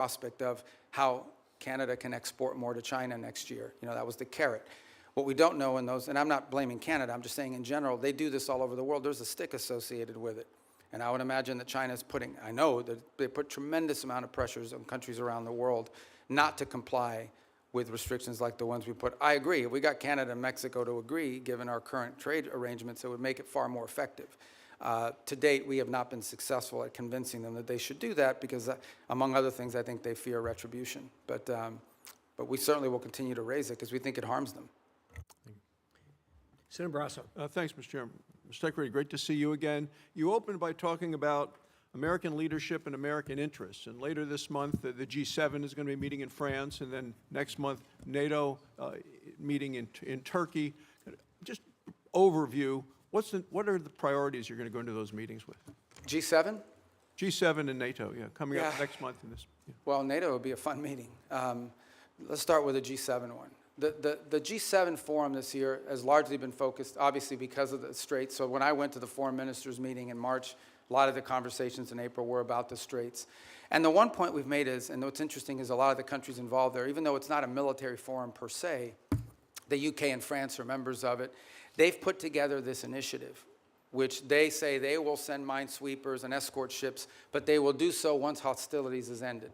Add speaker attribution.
Speaker 1: prospect of how Canada can export more to China next year. You know, that was the carrot. What we don't know in those, and I'm not blaming Canada, I'm just saying in general, they do this all over the world. There's a stick associated with it. And I would imagine that China's putting, I know that they put tremendous amount of pressures on countries around the world not to comply with restrictions like the ones we put. I agree. If we got Canada and Mexico to agree, given our current trade arrangements, it would make it far more effective. To date, we have not been successful at convincing them that they should do that because, among other things, I think they fear retribution. But we certainly will continue to raise it because we think it harms them.
Speaker 2: Senator Barrasso.
Speaker 3: Thanks, Mr. Chairman. Mr. Secretary, great to see you again. You opened by talking about American leadership and American interests. And later this month, the G7 is going to be meeting in France, and then next month, NATO meeting in Turkey. Just overview, what are the priorities you're going to go into those meetings with?
Speaker 1: G7?
Speaker 3: G7 and NATO, yeah, coming up next month in this. Yeah.
Speaker 1: Well, NATO would be a fun meeting. Let's start with the G7 one. The G7 forum this year has largely been focused, obviously, because of the Straits. So when I went to the foreign ministers meeting in March, a lot of the conversations in April were about the Straits. And the one point we've made is, and what's interesting is a lot of the countries involved there, even though it's not a military forum per se, the UK and France are members of it, they've put together this initiative, which they say they will send minesweepers and escort ships, but they will do so once hostilities is ended.